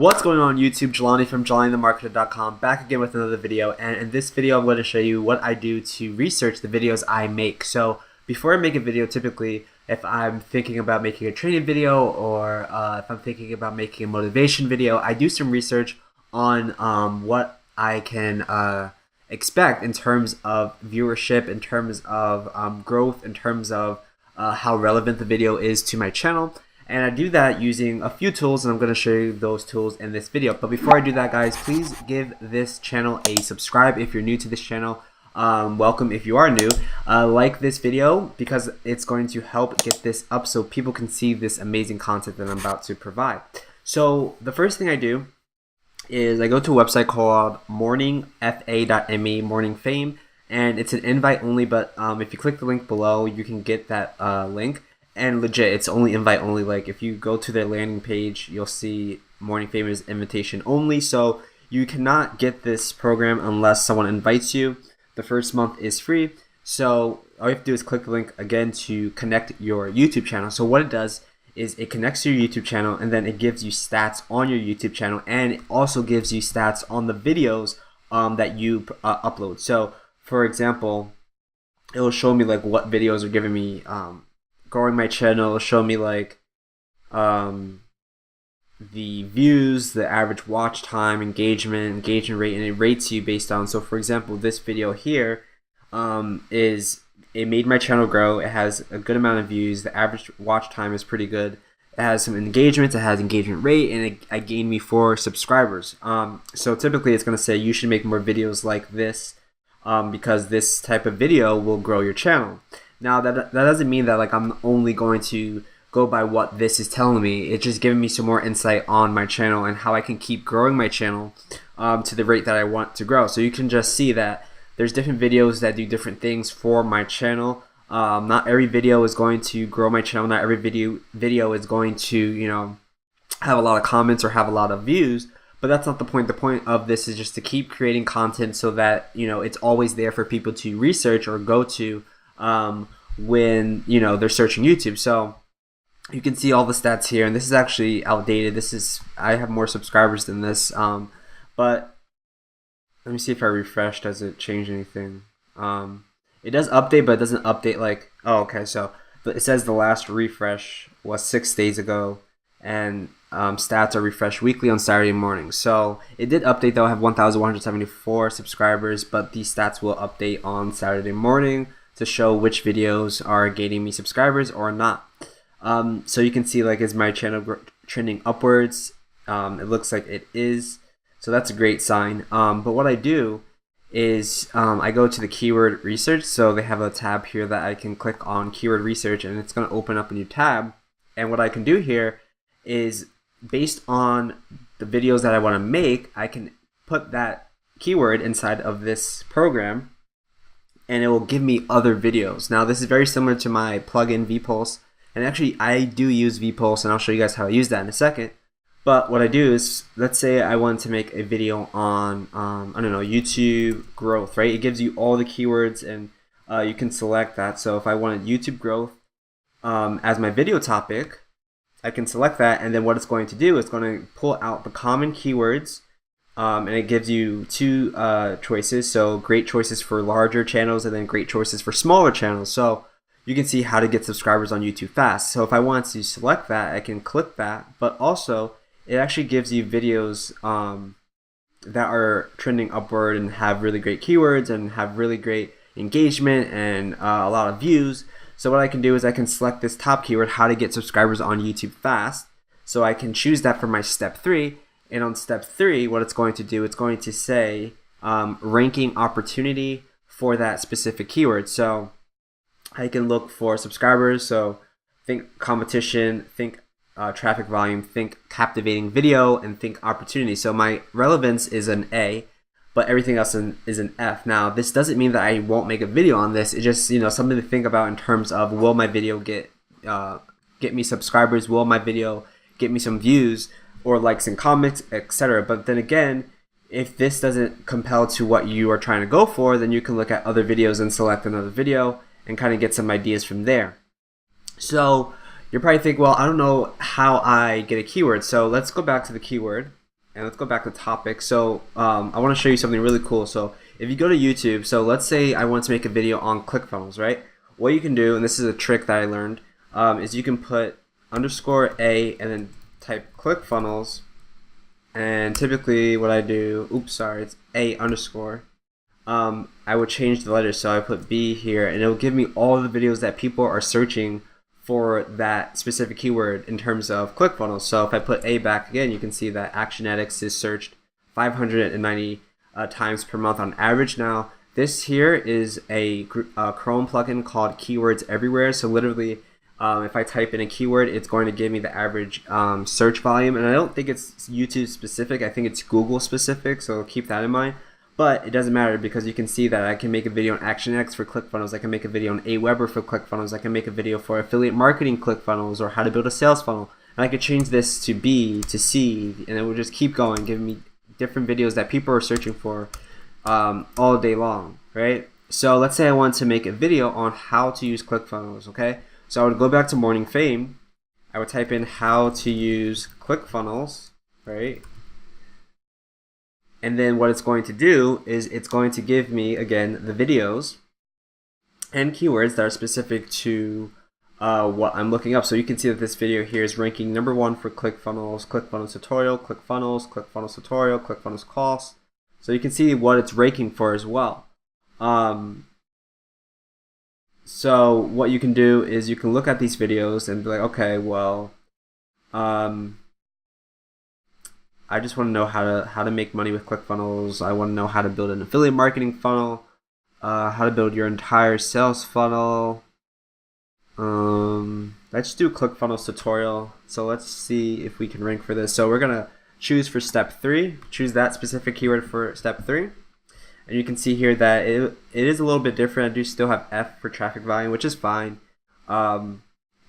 What's going on YouTube? Jelani from JelaniTheMarketer.com back again with another video, and in this video I'm going to show you what I do to research the videos I make. So before I make a video, typically if I'm thinking about making a training video or if I'm thinking about making a motivation video, I do some research on what I can expect in terms of viewership, in terms of growth, in terms of how relevant the video is to my channel. And I do that using a few tools, and I'm going to show you those tools in this video. But before I do that, guys, please give this channel a subscribe if you're new to this channel. Welcome if you are new. Like this video because it's going to help get this up so people can see this amazing content that I'm about to provide. So the first thing I do is I go to a website called morningfa.me, Morning Fame, and it's an invite only, but if you click the link below, you can get that link. And legit, it's only invite only. Like if you go to their landing page, you'll see Morning Fame is invitation only. So you cannot get this program unless someone invites you. The first month is free. So all you have to do is click the link again to connect your YouTube channel. So what it does is it connects to your YouTube channel, and then it gives you stats on your YouTube channel, and it also gives you stats on the videos that you upload. So for example, it will show me like what videos are giving me growing my channel. It'll show me like the views, the average watch time, engagement rate, and it rates you based on. So for example, this video here it made my channel grow. It has a good amount of views. The average watch time is pretty good. It has some engagement. It has engagement rate, and it gained me 4 subscribers. So typically it's going to say you should make more videos like this because this type of video will grow your channel. Now that doesn't mean that like I'm only going to go by what this is telling me. It's just giving me some more insight on my channel and how I can keep growing my channel to the rate that I want to grow. So you can just see that there's different videos that do different things for my channel. Not every video is going to grow my channel. Not every video is going to, have a lot of comments or have a lot of views. But that's not the point. The point of this is just to keep creating content so that it's always there for people to research or go to when they're searching YouTube. So you can see all the stats here, and this is actually outdated. I have more subscribers than this, but let me see if I refresh. Does it change anything? It does update, but it doesn't update like, oh, okay, so it says the last refresh was 6 days ago, and stats are refreshed weekly on Saturday morning. So it did update though. I have 1,174 subscribers, but these stats will update on Saturday morning to show which videos are gaining me subscribers or not. So you can see like, is my channel trending upwards? It looks like it is, so that's a great sign. But what I do is I go to the keyword research. So they have a tab here that I can click on keyword research, and it's going to open up a new tab. And what I can do here is, based on the videos that I want to make, I can put that keyword inside of this program, and it will give me other videos. Now this is very similar to my plugin vpulse, and actually I do use vpulse, and I'll show you guys how I use that in a second. But what I do is, let's say I want to make a video on I don't know, YouTube growth, right? It gives you all the keywords, and you can select that. So if I wanted YouTube growth as my video topic, I can select that, and then what it's going to do is going to pull out the common keywords. And it gives you 2 choices, so great choices for larger channels and then great choices for smaller channels. So you can see how to get subscribers on YouTube fast. So if I want to select that, I can click that, but also it actually gives you videos that are trending upward and have really great keywords and have really great engagement and a lot of views. So what I can do is I can select this top keyword, how to get subscribers on YouTube fast. So I can choose that for my step 3. And on step 3, what it's going to do, it's going to say ranking opportunity for that specific keyword. So I can look for subscribers. So think competition, think traffic volume, think captivating video, and think opportunity. So my relevance is an A, but everything else is an F. Now this doesn't mean that I won't make a video on this. It's just something to think about in terms of, will my video get me subscribers? Will my video get me some views or likes and comments, etc. But then again, if this doesn't compel to what you are trying to go for, then you can look at other videos and select another video and kind of get some ideas from there. So you're probably thinking, well, I don't know how I get a keyword. So let's go back to the keyword. And let's go back to topic. So I want to show you something really cool. So if you go to YouTube, so let's say I want to make a video on ClickFunnels, right? What you can do, and this is a trick that I learned, is you can put _A and then type ClickFunnels. And typically what I do, oops, sorry, it's A underscore. I would change the letters, so I put B here, and it'll give me all the videos that people are searching for that specific keyword in terms of ClickFunnels. So if I put A back again, you can see that Actionetics is searched 590 times per month on average. Now, this here is a Chrome plugin called Keywords Everywhere. So literally, if I type in a keyword, it's going to give me the average search volume. And I don't think it's YouTube specific. I think it's Google specific. So keep that in mind. But it doesn't matter, because you can see that I can make a video on ActionX for ClickFunnels. I can make a video on Aweber for ClickFunnels. I can make a video for affiliate marketing ClickFunnels, or how to build a sales funnel. And I could change this to B, to C, and it will just keep going, giving me different videos that people are searching for all day long, right? So let's say I want to make a video on how to use ClickFunnels, okay? So I would go back to Morning Fame. I would type in how to use ClickFunnels, right? And then what it's going to do is it's going to give me, again, the videos and keywords that are specific to what I'm looking up. So you can see that this video here is ranking #1 for ClickFunnels, ClickFunnels tutorial, ClickFunnels tutorial, ClickFunnels cost. So you can see what it's ranking for as well. So what you can do is you can look at these videos and be like, okay, well, I just want to know how to make money with ClickFunnels. I want to know how to build an affiliate marketing funnel, how to build your entire sales funnel. Let's do ClickFunnels tutorial. So let's see if we can rank for this. So we're gonna choose for step 3. Choose that specific keyword for step 3, and you can see here that it is a little bit different. I do still have F for traffic volume, which is fine. In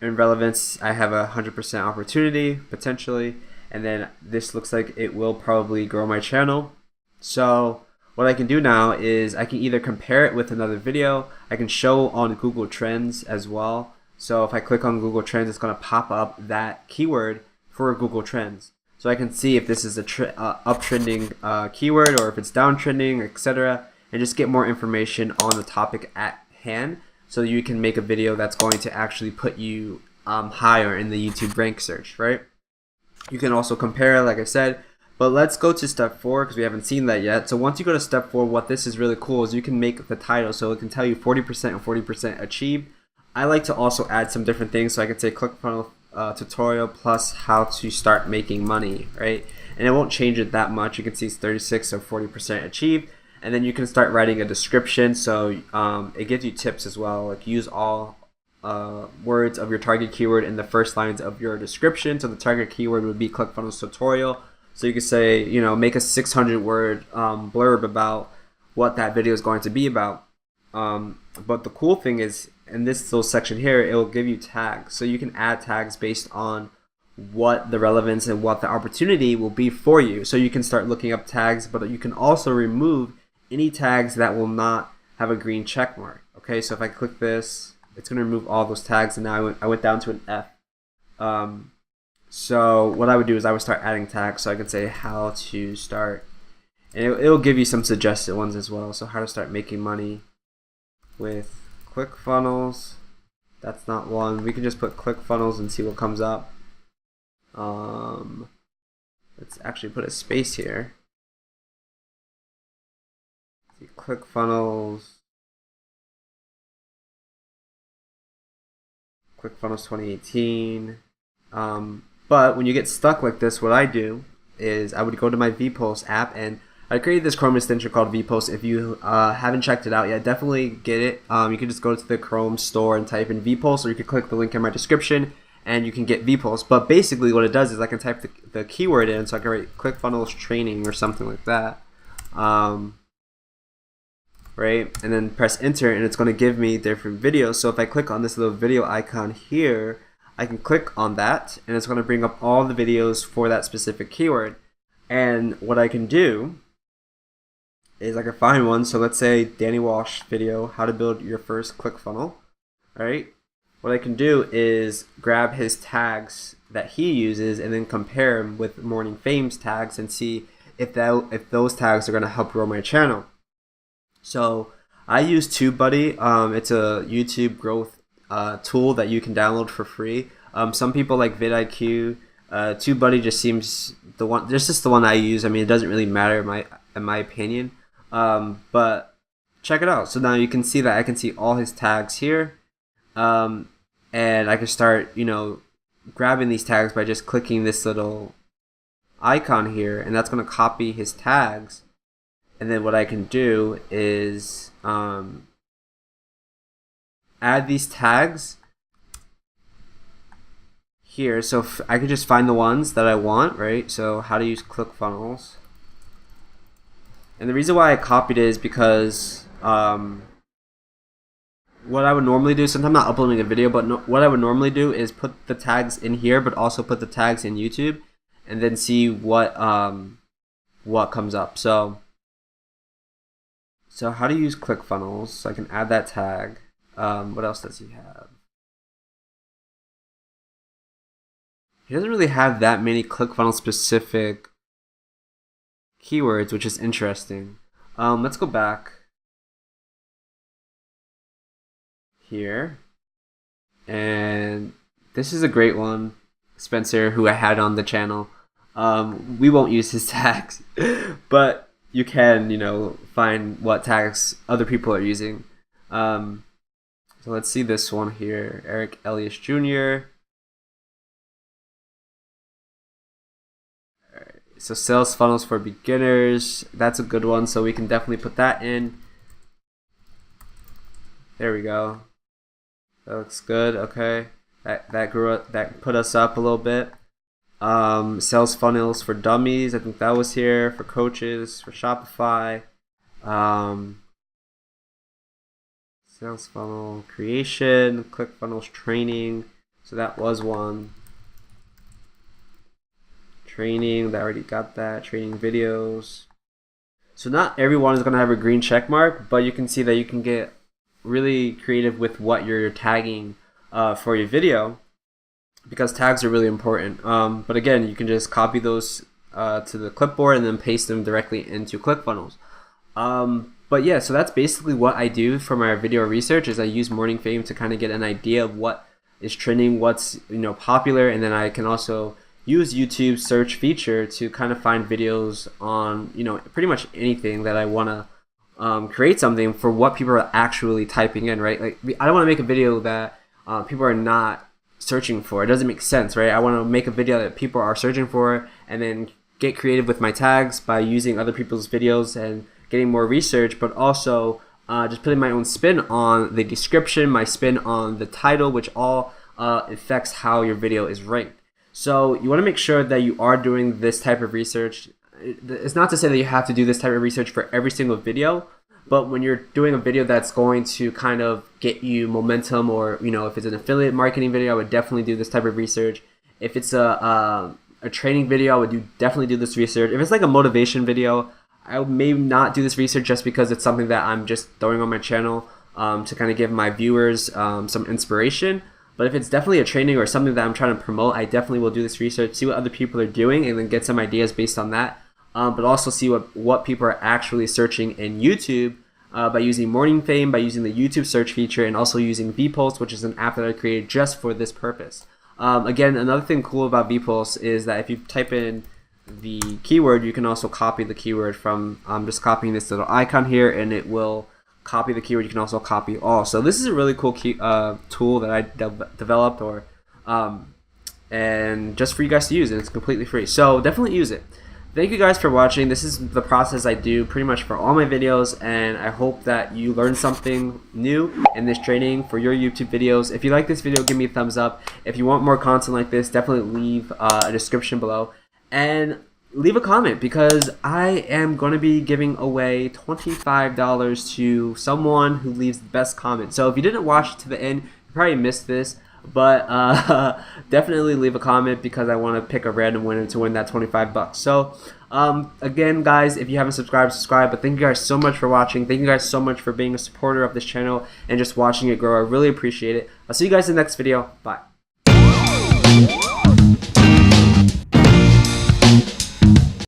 relevance, I have 100% opportunity potentially. And then this looks like it will probably grow my channel. So what I can do now is I can either compare it with another video. I can show on Google Trends as well. So if I click on Google Trends, it's going to pop up that keyword for Google Trends. So I can see if this is a uptrending keyword, or if it's downtrending, etc. And just get more information on the topic at hand, so you can make a video that's going to actually put you higher in the YouTube rank search, right? You can also compare, like I said, but let's go to step 4 because we haven't seen that yet. So once you go to step 4, what this is really cool is you can make the title, so it can tell you 40% and 40% achieved. I like to also add some different things, so I can say ClickFunnels tutorial plus how to start making money, right? And it won't change it that much. You can see it's 36 or 40% achieved, and then you can start writing a description. So it gives you tips as well, like use all words of your target keyword in the first lines of your description. So the target keyword would be ClickFunnels tutorial. So you could say, you know, make a 600-word blurb about what that video is going to be about. But the cool thing is, in this little section here, it will give you tags. So you can add tags based on what the relevance and what the opportunity will be for you. So you can start looking up tags, but you can also remove any tags that will not have a green check mark. Okay, so if I click this, it's going to remove all those tags, and now I went down to an F. So what I would do is I would start adding tags. So I could say how to start, and it'll give you some suggested ones as well. So how to start making money with ClickFunnels. That's not one. We can just put ClickFunnels and see what comes up. Let's actually put a space here. See, ClickFunnels. ClickFunnels 2018. But when you get stuck like this, what I do is I would go to my vpulse app, and I created this Chrome extension called vpulse. If you haven't checked it out yet, definitely get it. You can just go to the Chrome store and type in vpulse, or you can click the link in my description and you can get vpulse. But basically what it does is I can type the keyword in, so I can write ClickFunnels training or something like that. Right, and then press enter, and it's going to give me different videos. So if I click on this little video icon here, I can click on that, and it's going to bring up all the videos for that specific keyword. And what I can do is I can find one. So let's say Danny Walsh video, how to build your first ClickFunnel. Right, what I can do is grab his tags that he uses, and then compare them with Morning Fame's tags and see if those tags are going to help grow my channel. So I use TubeBuddy. It's a YouTube growth tool that you can download for free. Some people like vidIQ. TubeBuddy just seems the one. This is the one I use. I mean, it doesn't really matter in my opinion. But check it out. So now you can see that I can see all his tags here, and I can start, grabbing these tags by just clicking this little icon here, and that's going to copy his tags. And then what I can do is add these tags here. So I could just find the ones that I want, right? So how to use ClickFunnels. And the reason why I copied it is because what I would normally do, since I'm not uploading a video, but what I would normally do is put the tags in here, but also put the tags in YouTube, and then see what comes up. So how to use ClickFunnels. So I can add that tag. What else does he have? He doesn't really have that many ClickFunnels specific keywords, which is interesting. Let's go back here, and this is a great one, Spencer, who I had on the channel. We won't use his tags, but you can, find what tags other people are using. So let's see this one here, Eric Elias Jr. So sales funnels for beginners, that's a good one. So we can definitely put that in. There we go. That looks good. Okay, that grew up. That put us up a little bit. Sales funnels for dummies. I think that was here for coaches for Shopify. Sales funnel creation, ClickFunnels training. So that was one. Training, that already got that. Training videos. So not everyone is going to have a green check mark, but you can see that you can get really creative with what you're tagging for your video, because tags are really important. But again, you can just copy those to the clipboard and then paste them directly into ClickFunnels. But yeah, so that's basically what I do for my video research. Is I use Morning Fame to kind of get an idea of what is trending, what's popular, and then I can also use YouTube search feature to kind of find videos on pretty much anything that I want to create something for what people are actually typing in, right? Like, I don't want to make a video that people are not searching for. It doesn't make sense, right? I want to make a video that people are searching for, and then get creative with my tags by using other people's videos and getting more research, but also just putting my own spin on the description, my spin on the title, which all affects how your video is ranked. So you want to make sure that you are doing this type of research. It's not to say that you have to do this type of research for every single video, but when you're doing a video that's going to kind of get you momentum, or if it's an affiliate marketing video, I would definitely do this type of research. If it's a training video, I would definitely do this research. If it's like a motivation video, I would maybe not do this research, just because it's something that I'm just throwing on my channel to kind of give my viewers some inspiration. But if it's definitely a training or something that I'm trying to promote, I definitely will do this research, see what other people are doing, and then get some ideas based on that. But also see what people are actually searching in YouTube by using Morning Fame, by using the YouTube search feature, and also using vpulse, which is an app that I created just for this purpose. Again, another thing cool about vpulse is that if you type in the keyword, you can also copy the keyword from just copying this little icon here, and it will copy the keyword. You can also copy all. So this is a really cool tool that I developed, and just for you guys to use, and it's completely free. So definitely use it. Thank you guys for watching. This is the process I do pretty much for all my videos, and I hope that you learned something new in this training for your YouTube videos. If you like this video, give me a thumbs up. If you want more content like this, definitely leave a description below, and leave a comment, because I am going to be giving away $25 to someone who leaves the best comment. So if you didn't watch it to the end, you probably missed this, but definitely leave a comment, because I want to pick a random winner to win that 25 bucks. So again, guys, if you haven't subscribed, subscribe. But thank you guys so much for watching. Thank you guys so much for being a supporter of this channel and just watching it grow. I really appreciate it. I'll see you guys in the next video. Bye.